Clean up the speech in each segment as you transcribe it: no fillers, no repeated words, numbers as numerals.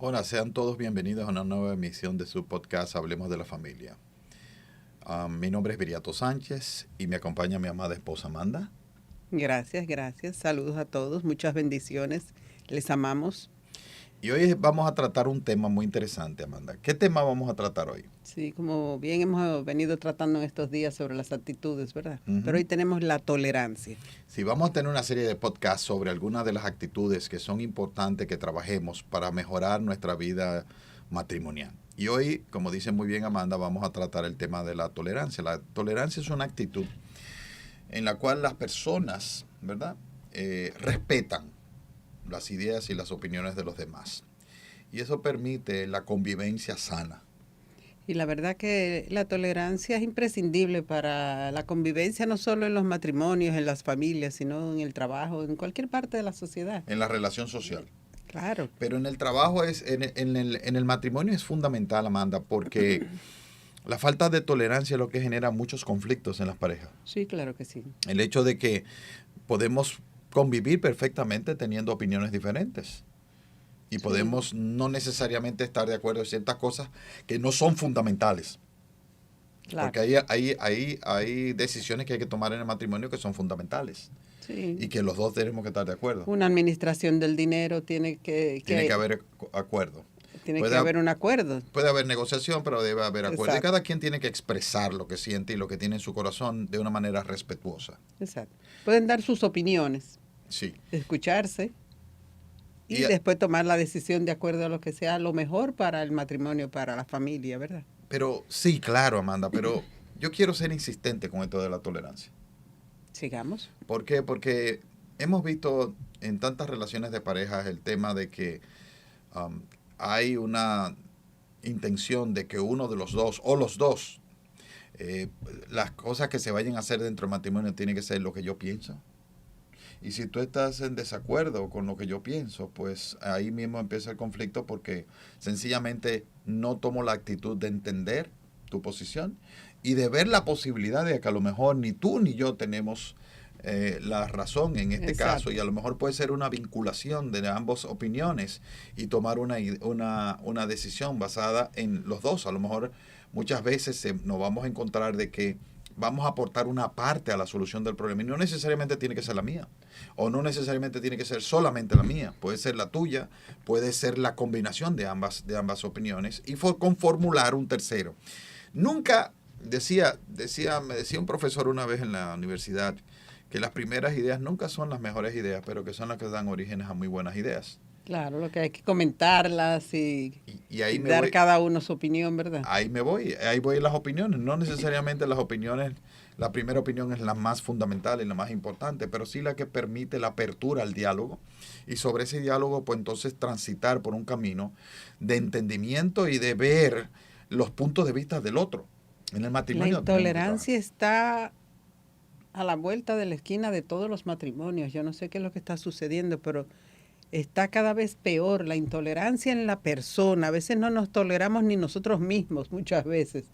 Hola, sean todos bienvenidos a una nueva emisión de su podcast Hablemos de la Familia. Mi nombre es Viriato Sánchez y me acompaña mi amada esposa Amanda. Gracias, gracias. Saludos a todos, muchas bendiciones. Les amamos. Y hoy vamos a tratar un tema muy interesante, Amanda. ¿Qué tema vamos a tratar hoy? Sí, como bien hemos venido tratando en estos días sobre las actitudes, ¿verdad? Pero hoy tenemos la tolerancia. Sí, vamos a tener una serie de podcasts sobre algunas de las actitudes que son importantes que trabajemos para mejorar nuestra vida matrimonial. Y hoy, como dice muy bien Amanda, vamos a tratar el tema de la tolerancia. La tolerancia es una actitud en la cual las personas, ¿verdad?, respetan las ideas y las opiniones de los demás. Y eso permite la convivencia sana. Y la verdad que la tolerancia es imprescindible para la convivencia, no solo en los matrimonios, en las familias, sino en el trabajo, en cualquier parte de la sociedad. En la relación social. Claro. Pero en el trabajo, en el matrimonio es fundamental, Amanda, porque la falta de tolerancia es lo que genera muchos conflictos en las parejas. Sí, claro que sí. El hecho de que podemos convivir perfectamente teniendo opiniones diferentes. Y podemos no necesariamente estar de acuerdo en ciertas cosas que no son fundamentales. Claro. Porque hay decisiones que hay que tomar en el matrimonio que son fundamentales. Sí. Y que los dos tenemos que estar de acuerdo. Una administración del dinero tiene que haber acuerdo. Tiene que haber un acuerdo. Puede haber negociación, pero debe haber acuerdo. Exacto. Y cada quien tiene que expresar lo que siente y lo que tiene en su corazón de una manera respetuosa. Exacto. Pueden dar sus opiniones. Sí. Escucharse. Y después tomar la decisión de acuerdo a lo que sea lo mejor para el matrimonio, para la familia, ¿verdad? Pero sí, claro, Amanda, pero yo quiero ser insistente con esto de la tolerancia. Sigamos. ¿Por qué? Porque hemos visto en tantas relaciones de parejas el tema de que hay una intención de que uno de los dos, o los dos, las cosas que se vayan a hacer dentro del matrimonio tiene que ser lo que yo pienso. Y si tú estás en desacuerdo con lo que yo pienso, pues ahí mismo empieza el conflicto porque sencillamente no tomo la actitud de entender tu posición y de ver la posibilidad de que a lo mejor ni tú ni yo tenemos la razón en este caso, y a lo mejor puede ser una vinculación de ambas opiniones y tomar una decisión basada en los dos. A lo mejor muchas veces nos vamos a encontrar de que vamos a aportar una parte a la solución del problema y no necesariamente tiene que ser la mía o no necesariamente tiene que ser solamente la mía, puede ser la tuya, puede ser la combinación de ambas opiniones y con formular un tercero. Nunca me decía un profesor una vez en la universidad que las primeras ideas nunca son las mejores ideas, pero que son las que dan orígenes a muy buenas ideas. Claro, lo que hay que comentarlas y ahí dar cada uno su opinión, ¿verdad? Ahí voy en las opiniones. No necesariamente las opiniones, la primera opinión es la más fundamental y la más importante, pero sí la que permite la apertura al diálogo. Y sobre ese diálogo, pues entonces transitar por un camino de entendimiento y de ver los puntos de vista del otro. En el matrimonio. La intolerancia está a la vuelta de la esquina de todos los matrimonios. Yo no sé qué es lo que está sucediendo, pero está cada vez peor la intolerancia en la persona. A veces no nos toleramos ni nosotros mismos, muchas veces.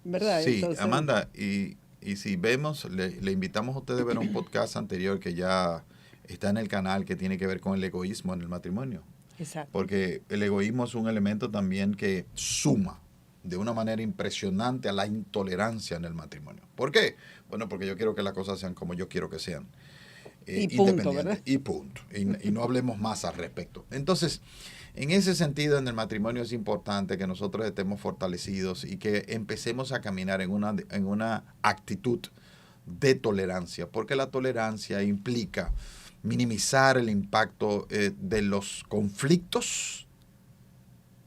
¿Verdad? Sí, entonces, Amanda, y si vemos, le invitamos a ustedes a ver un podcast anterior que ya está en el canal que tiene que ver con el egoísmo en el matrimonio. Exacto. Porque el egoísmo es un elemento también que suma de una manera impresionante a la intolerancia en el matrimonio. ¿Por qué? Bueno, porque yo quiero que las cosas sean como yo quiero que sean. Y punto, ¿verdad? Y punto. Y no hablemos más al respecto. Entonces, en ese sentido, en el matrimonio es importante que nosotros estemos fortalecidos y que empecemos a caminar en una actitud de tolerancia, porque la tolerancia implica minimizar el impacto de los conflictos.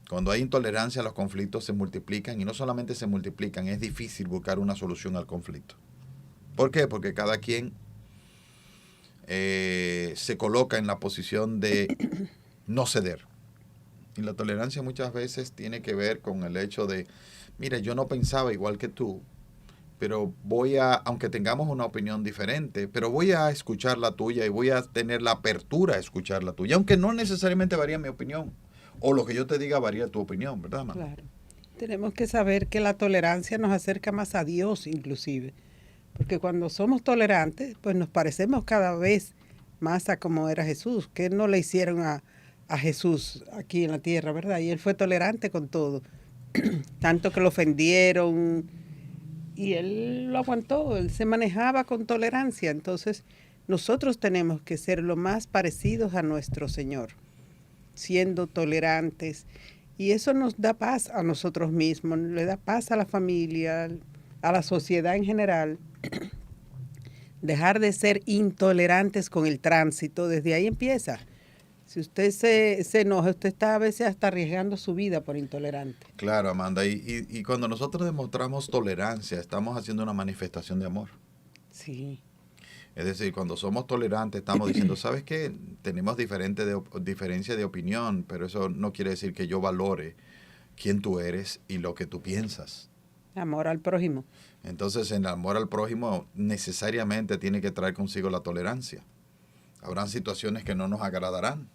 Cuando hay intolerancia, los conflictos se multiplican y no solamente se multiplican, es difícil buscar una solución al conflicto. ¿Por qué? Porque cada quien se coloca en la posición de no ceder. Y la tolerancia muchas veces tiene que ver con el hecho de, mira, yo no pensaba igual que tú, pero aunque tengamos una opinión diferente, pero voy a escuchar la tuya y voy a tener la apertura a escuchar la tuya, aunque no necesariamente varía mi opinión, o lo que yo te diga varía tu opinión, ¿verdad, Manu? Claro. Tenemos que saber que la tolerancia nos acerca más a Dios, inclusive. Porque cuando somos tolerantes, pues nos parecemos cada vez más a como era Jesús, que no le hicieron a a Jesús aquí en la tierra, ¿verdad? Y él fue tolerante con todo. Tanto que lo ofendieron y él lo aguantó, él se manejaba con tolerancia. Entonces, nosotros tenemos que ser lo más parecidos a nuestro Señor, siendo tolerantes. Y eso nos da paz a nosotros mismos, le da paz a la familia, a la sociedad en general. Dejar de ser intolerantes con el tránsito, desde ahí empieza. Si usted se enoja, usted está a veces hasta arriesgando su vida por intolerante. Claro, Amanda, y cuando nosotros demostramos tolerancia, estamos haciendo una manifestación de amor. Sí. Es decir, cuando somos tolerantes, estamos diciendo, ¿sabes qué? Tenemos diferencia de opinión, pero eso no quiere decir que yo valore quién tú eres y lo que tú piensas. Amor al prójimo. Entonces, en el amor al prójimo necesariamente tiene que traer consigo la tolerancia. Habrán situaciones que no nos agradarán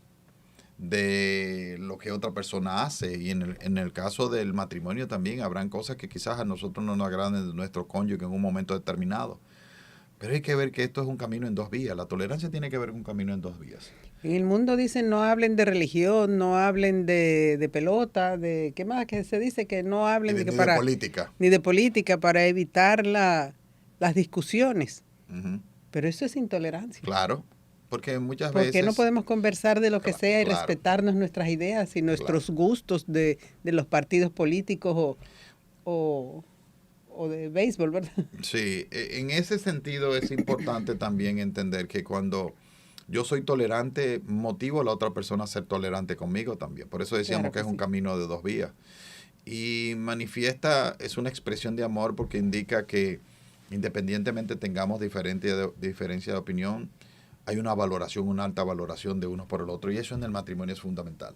de lo que otra persona hace, y en el caso del matrimonio también habrán cosas que quizás a nosotros no nos agraden de nuestro cónyuge en un momento determinado. Pero hay que ver que esto es un camino en dos vías. La tolerancia tiene que ver con un camino en dos vías. En el mundo dicen no hablen de religión, no hablen de pelota, de ¿qué más que se dice? Que no hablen Ni de, que de para, política. ni de política para evitar las discusiones. Uh-huh. Pero eso es intolerancia. Claro, porque muchas ¿Por veces... qué no podemos conversar de lo que sea y claro, respetarnos nuestras ideas y nuestros gustos de los partidos políticos o de béisbol, ¿verdad? Sí, en ese sentido es importante también entender que cuando yo soy tolerante, motivo a la otra persona a ser tolerante conmigo también. Por eso decíamos Claro que es un sí. camino de dos vías. Y manifiesta, es una expresión de amor porque indica que independientemente tengamos diferencia de opinión, hay una valoración, una alta valoración de uno por el otro. Y eso en el matrimonio es fundamental.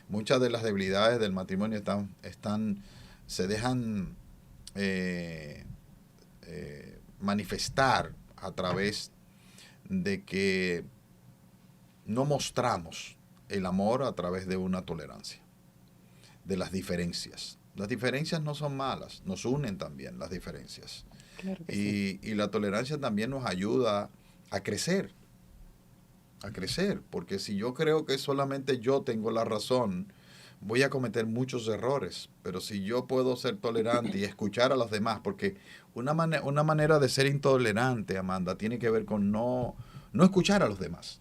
Muchas de las debilidades del matrimonio se dejan manifestar a través de que no mostramos el amor a través de una tolerancia, de las diferencias. Las diferencias no son malas, nos unen también las diferencias. Claro que sí. Y la tolerancia también nos ayuda a crecer, porque si yo creo que solamente yo tengo la razón, voy a cometer muchos errores. Pero si yo puedo ser tolerante y escuchar a los demás, porque una manera de ser intolerante, Amanda, tiene que ver con no escuchar a los demás,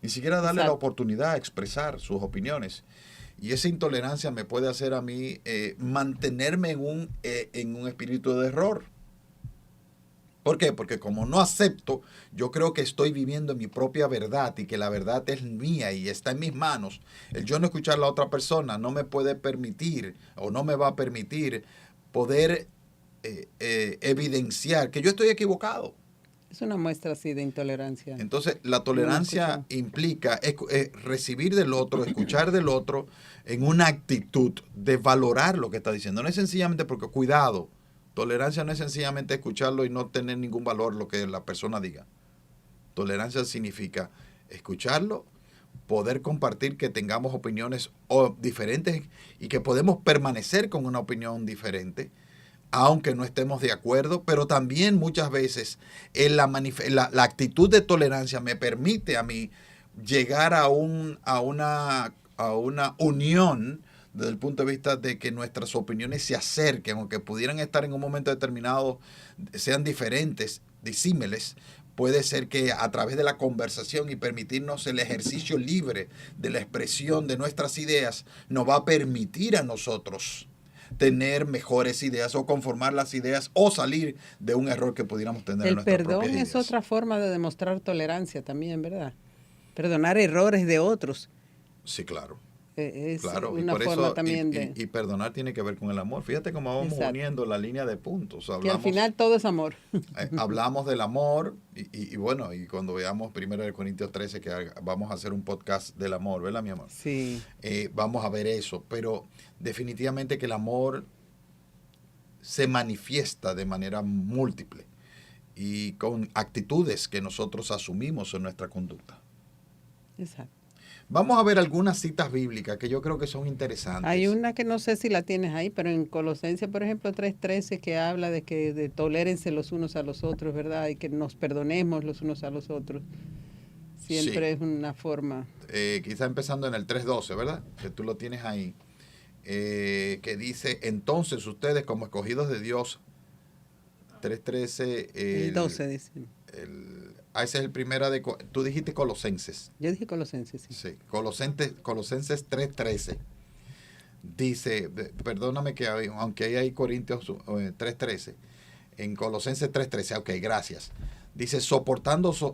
ni siquiera darle la oportunidad a expresar sus opiniones. Y esa intolerancia me puede hacer a mí mantenerme en un espíritu de error. ¿Por qué? Porque como no acepto, yo creo que estoy viviendo en mi propia verdad y que la verdad es mía y está en mis manos. El yo no escuchar a la otra persona no me puede permitir o no me va a permitir poder evidenciar que yo estoy equivocado. Es una muestra así de intolerancia. Entonces, la tolerancia implica recibir del otro, escuchar del otro en una actitud de valorar lo que está diciendo. No es sencillamente porque, cuidado, tolerancia no es sencillamente escucharlo y no tener ningún valor lo que la persona diga. Tolerancia significa escucharlo, poder compartir que tengamos opiniones diferentes y que podemos permanecer con una opinión diferente, aunque no estemos de acuerdo, pero también muchas veces la actitud de tolerancia me permite a mí llegar a una unión desde el punto de vista de que nuestras opiniones se acerquen, aunque pudieran estar en un momento determinado, sean diferentes, disímiles. Puede ser que a través de la conversación y permitirnos el ejercicio libre de la expresión de nuestras ideas, nos va a permitir a nosotros tener mejores ideas o conformar las ideas o salir de un error que pudiéramos tener en nuestras propias ideas. El perdón es otra forma de demostrar tolerancia también, ¿verdad? Perdonar errores de otros. Sí, claro. Es claro, una y por forma eso, también y perdonar tiene que ver con el amor. Fíjate cómo vamos uniendo la línea de puntos. Hablamos, que al final todo es amor. Hablamos del amor y bueno, y cuando veamos 1 Corintios 13, que vamos a hacer un podcast del amor, ¿verdad, mi amor? Sí. Vamos a ver eso, pero definitivamente que el amor se manifiesta de manera múltiple y con actitudes que nosotros asumimos en nuestra conducta. Exacto. Vamos a ver algunas citas bíblicas que yo creo que son interesantes. Hay una que no sé si la tienes ahí, pero en Colosenses, por ejemplo, 3:13, que habla de que tolérense los unos a los otros, ¿verdad? Y que nos perdonemos los unos a los otros. Siempre Sí. es una forma. Quizá empezando en el 3:12, ¿verdad? Que tú lo tienes ahí. Que dice, entonces ustedes como escogidos de Dios, 3:13, El 12 dice. ese es el primero tú dijiste Colosenses. Yo dije Colosenses, sí. Sí, Colosenses 3:13. Dice, perdóname que aunque hay Corintios 3:13, en Colosenses 3:13, ok, gracias. Dice, soportándoos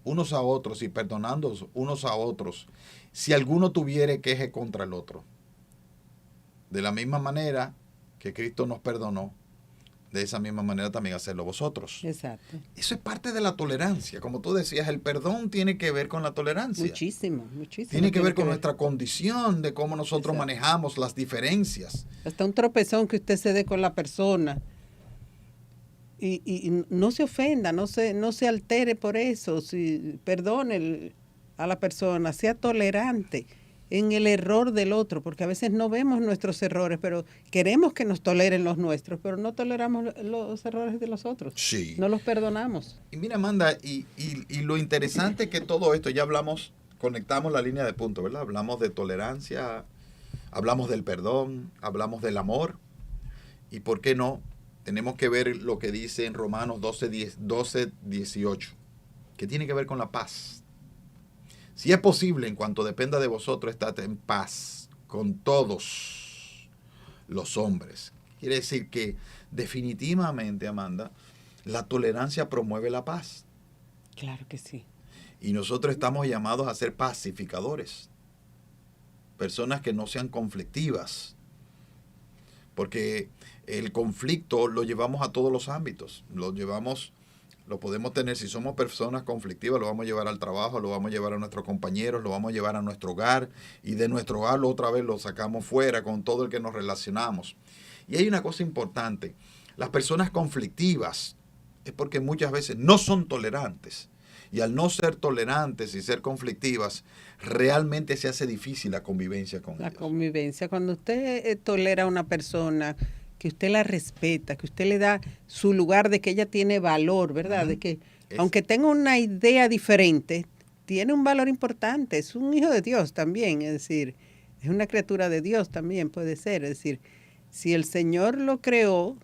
unos a otros y perdonándoos unos a otros, si alguno tuviere queje contra el otro. De la misma manera que Cristo nos perdonó, de esa misma manera también hacerlo vosotros. Exacto. Eso es parte de la tolerancia. Como tú decías, el perdón tiene que ver con la tolerancia. Muchísimo, muchísimo. Tiene que ver con nuestra condición, de cómo nosotros manejamos las diferencias. Hasta un tropezón que usted se dé con la persona. Y no se ofenda, no se altere por eso. Perdone a la persona, sea tolerante en el error del otro, porque a veces no vemos nuestros errores, pero queremos que nos toleren los nuestros, pero no toleramos los errores de los otros. Sí. No los perdonamos. Y mira, Amanda, y lo interesante que todo esto, ya conectamos la línea de punto, ¿verdad? Hablamos de tolerancia, hablamos del perdón, hablamos del amor, y ¿por qué no? Tenemos que ver lo que dice en Romanos 12:18, que tiene que ver con la paz. Si es posible, en cuanto dependa de vosotros, estad en paz con todos los hombres. Quiere decir que definitivamente, Amanda, la tolerancia promueve la paz. Claro que sí. Y nosotros estamos llamados a ser pacificadores. Personas que no sean conflictivas. Porque el conflicto lo llevamos a todos los ámbitos. Lo podemos tener, si somos personas conflictivas, lo vamos a llevar al trabajo, lo vamos a llevar a nuestros compañeros, lo vamos a llevar a nuestro hogar, y de nuestro hogar otra vez lo sacamos fuera con todo el que nos relacionamos. Y hay una cosa importante, las personas conflictivas es porque muchas veces no son tolerantes, y al no ser tolerantes y ser conflictivas, realmente se hace difícil la convivencia con ellos. La convivencia, cuando usted tolera a una persona, que usted la respeta, que usted le da su lugar de que ella tiene valor, ¿verdad? De que aunque tenga una idea diferente, tiene un valor importante, es un hijo de Dios también, es decir, es una criatura de Dios también puede ser, es decir, si el Señor lo creó,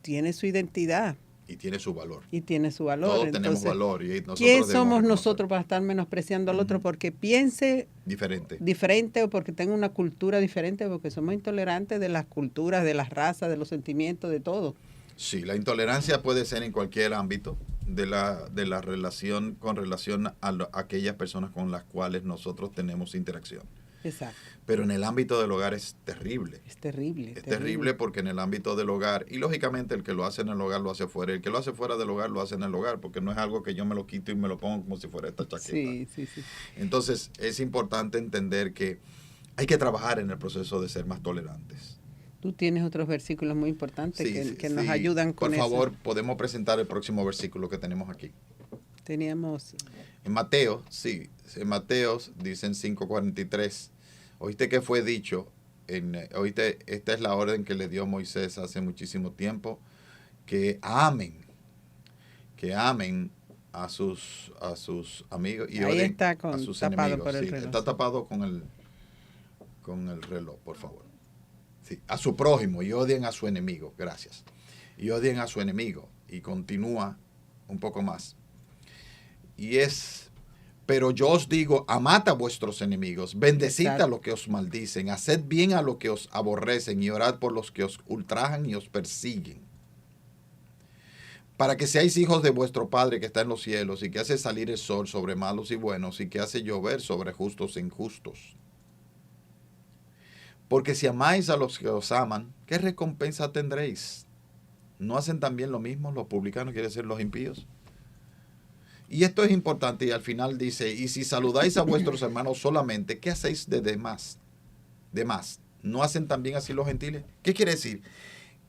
tiene su identidad. Y tiene su valor. Y tiene su valor. Todos entonces, tenemos valor. Y nosotros ¿quién somos nosotros para estar menospreciando al otro porque piense diferente o porque tenga una cultura diferente? Porque somos intolerantes de las culturas, de las razas, de los sentimientos, de todo. Sí, la intolerancia puede ser en cualquier ámbito de la relación con relación a aquellas personas con las cuales nosotros tenemos interacción. Exacto. Pero en el ámbito del hogar es terrible. Es terrible. Es terrible porque en el ámbito del hogar, y lógicamente el que lo hace en el hogar lo hace fuera, el que lo hace fuera del hogar lo hace en el hogar, porque no es algo que yo me lo quito y me lo pongo como si fuera esta chaqueta. Sí. Entonces es importante entender que hay que trabajar en el proceso de ser más tolerantes. Tú tienes otros versículos muy importantes que nos ayudan con eso. Por favor, podemos presentar el próximo versículo que tenemos aquí. Teníamos... En Mateo, en Mateo dicen 5:43. Oíste que fue dicho, esta es la orden que le dio Moisés hace muchísimo tiempo, que amen a sus amigos y ahí está a sus tapado enemigos. Por el reloj. Está tapado con el reloj, por favor. Sí, a su prójimo y odien a su enemigo, gracias. Y odien a su enemigo. Y continúa un poco más. Pero yo os digo, amad a vuestros enemigos, bendecid a los que os maldicen, haced bien a los que os aborrecen y orad por los que os ultrajan y os persiguen. Para que seáis hijos de vuestro Padre que está en los cielos y que hace salir el sol sobre malos y buenos y que hace llover sobre justos e injustos. Porque si amáis a los que os aman, ¿qué recompensa tendréis? ¿No hacen también lo mismo los publicanos, quiere decir los impíos? Y esto es importante y al final dice, y si saludáis a vuestros hermanos solamente, ¿qué hacéis de más? ¿No hacen también así los gentiles? ¿Qué quiere decir?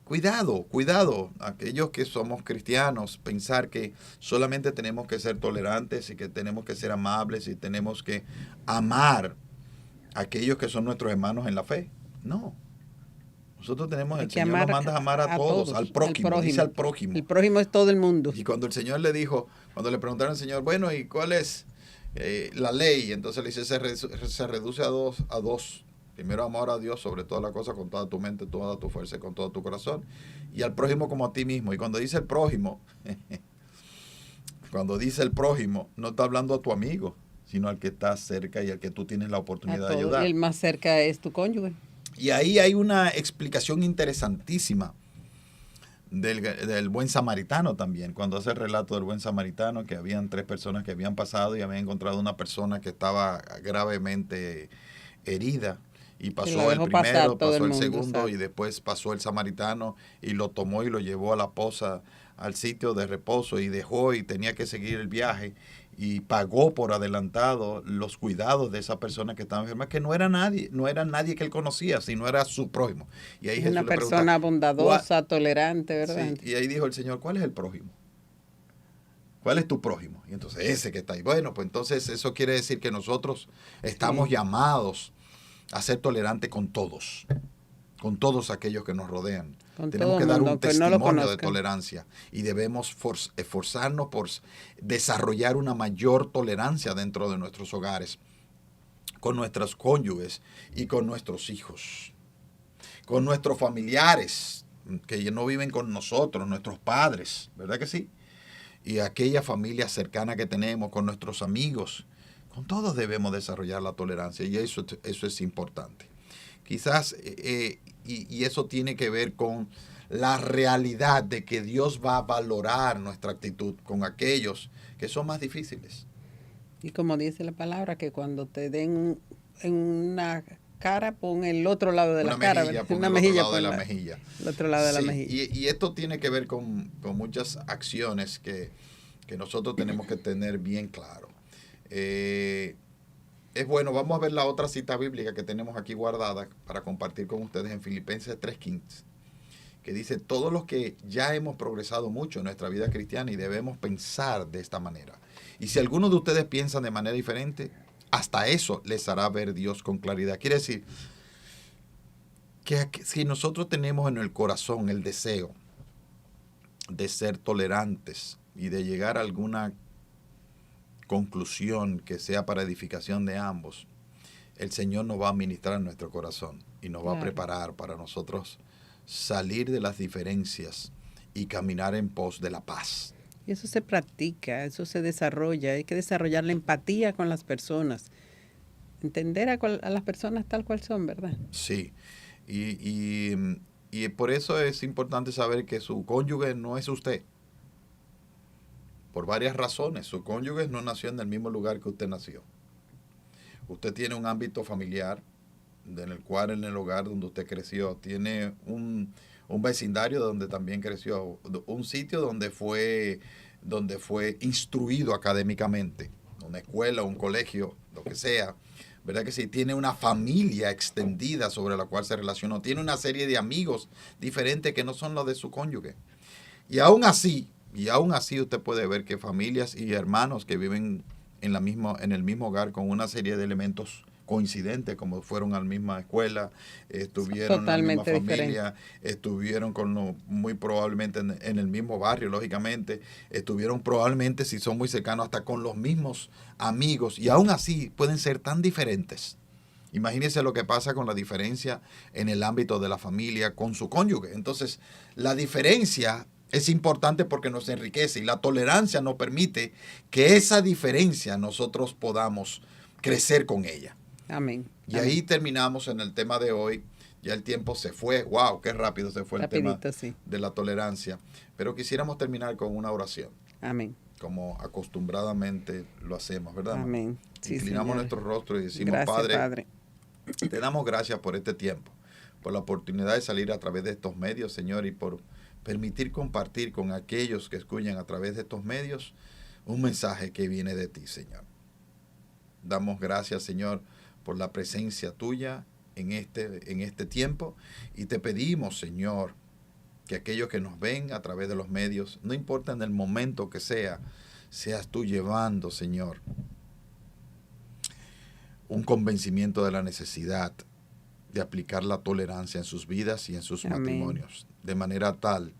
Cuidado, aquellos que somos cristianos, pensar que solamente tenemos que ser tolerantes y que tenemos que ser amables y tenemos que amar a aquellos que son nuestros hermanos en la fe. No. Nosotros tenemos, Hay el que Señor nos amar manda a amar a todos, al prójimo, dice al prójimo. El prójimo es todo el mundo. Y cuando el Señor le dijo, cuando le preguntaron al Señor, bueno, ¿y cuál es la ley? Entonces le dice, se reduce a dos. Primero, amor a Dios sobre toda la cosa, con toda tu mente, toda tu fuerza y con todo tu corazón. Y al prójimo como a ti mismo. Y cuando dice el prójimo, cuando dice el prójimo, no está hablando a tu amigo, sino al que está cerca y al que tú tienes la oportunidad de ayudar. El más cerca es tu cónyuge. Y ahí hay una explicación interesantísima del buen samaritano también, cuando hace el relato del buen samaritano, que habían 3 personas que habían pasado y habían encontrado una persona que estaba gravemente herida. Y pasó el primero, pasó el segundo, ¿sabes? Y después pasó el samaritano y lo tomó y lo llevó a la poza, al sitio de reposo, y dejó y tenía que seguir el viaje y pagó por adelantado los cuidados de esa persona que estaba enferma, que no era nadie que él conocía, sino era su prójimo. Y ahí una persona bondadosa, tolerante, ¿verdad? Sí, y ahí dijo el Señor, ¿cuál es el prójimo? ¿Cuál es tu prójimo? Y entonces ese que está ahí. Bueno, pues entonces eso quiere decir que nosotros estamos llamados a ser tolerantes con todos aquellos que nos rodean. Tenemos que dar un testimonio de tolerancia y debemos esforzarnos por desarrollar una mayor tolerancia dentro de nuestros hogares, con nuestros cónyuges y con nuestros hijos, con nuestros familiares que no viven con nosotros, nuestros padres, ¿verdad que sí? Y aquella familia cercana que tenemos, con nuestros amigos. Con todos debemos desarrollar la tolerancia y eso es importante. Quizás, y eso tiene que ver con la realidad de que Dios va a valorar nuestra actitud con aquellos que son más difíciles. Y como dice la palabra, que cuando te den en una cara, pon el otro lado de la cara. Una mejilla, pon el otro lado de la mejilla. El otro lado de la mejilla. Y esto tiene que ver con muchas acciones que nosotros tenemos que tener bien claro. Es bueno, vamos a ver la otra cita bíblica que tenemos aquí guardada para compartir con ustedes en Filipenses 3:15, que dice, todos los que ya hemos progresado mucho en nuestra vida cristiana y debemos pensar de esta manera. Y si algunos de ustedes piensan de manera diferente, hasta eso les hará ver Dios con claridad. Quiere decir que si nosotros tenemos en el corazón el deseo de ser tolerantes y de llegar a alguna conclusión que sea para edificación de ambos, el Señor nos va a ministrar en nuestro corazón y nos va a preparar para nosotros salir de las diferencias y caminar en pos de la paz. Y eso se practica, eso se desarrolla, hay que desarrollar la empatía con las personas, entender a las personas tal cual son, ¿verdad? Sí, y por eso es importante saber que su cónyuge no es usted. Por varias razones. Su cónyuge no nació en el mismo lugar que usted nació. Usted tiene un ámbito familiar, en el cual en el hogar donde usted creció, tiene un vecindario donde también creció, un sitio donde fue instruido académicamente, una escuela, un colegio, lo que sea, ¿verdad que sí? Tiene una familia extendida sobre la cual se relacionó, tiene una serie de amigos diferentes que no son los de su cónyuge. Y aún así usted puede ver que familias y hermanos que viven en el mismo hogar con una serie de elementos coincidentes, como fueron a la misma escuela, estuvieron totalmente en la misma familia, diferente. estuvieron muy probablemente en el mismo barrio, lógicamente, estuvieron probablemente, si son muy cercanos, hasta con los mismos amigos, y aún así pueden ser tan diferentes. Imagínense lo que pasa con la diferencia en el ámbito de la familia con su cónyuge. Entonces, la diferencia es importante porque nos enriquece y la tolerancia nos permite que esa diferencia nosotros podamos crecer con ella. Amén. Y ahí terminamos en el tema de hoy. Ya el tiempo se fue. ¡Wow! ¡Qué rápido se fue! Rapidito, el tema sí. de la tolerancia! Pero quisiéramos terminar con una oración. Amén. Como acostumbradamente lo hacemos, ¿verdad? Amén. Sí, inclinamos nuestro rostro y decimos, gracias, Padre, te damos gracias por este tiempo, por la oportunidad de salir a través de estos medios, Señor, y por permitir compartir con aquellos que escuchan a través de estos medios un mensaje que viene de ti, Señor. Damos gracias, Señor, por la presencia tuya en este tiempo y te pedimos, Señor, que aquellos que nos ven a través de los medios, no importa en el momento que sea, seas tú llevando, Señor, un convencimiento de la necesidad de aplicar la tolerancia en sus vidas y en sus Amén. matrimonios, de manera tal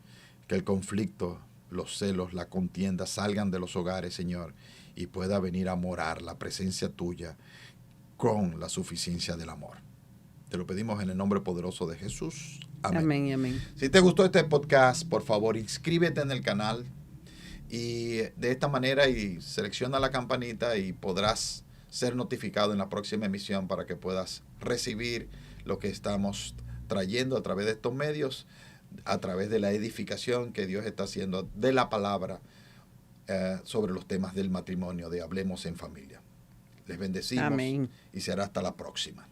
que el conflicto, los celos, la contienda salgan de los hogares, Señor, y pueda venir a morar la presencia tuya con la suficiencia del amor. Te lo pedimos en el nombre poderoso de Jesús. Amén. Amén, amén. Si te gustó este podcast, por favor, inscríbete en el canal y de esta manera y selecciona la campanita y podrás ser notificado en la próxima emisión para que puedas recibir lo que estamos trayendo a través de estos medios, a través de la edificación que Dios está haciendo de la palabra sobre los temas del matrimonio, de Hablemos en Familia. Les bendecimos. Amén. Y será hasta la próxima.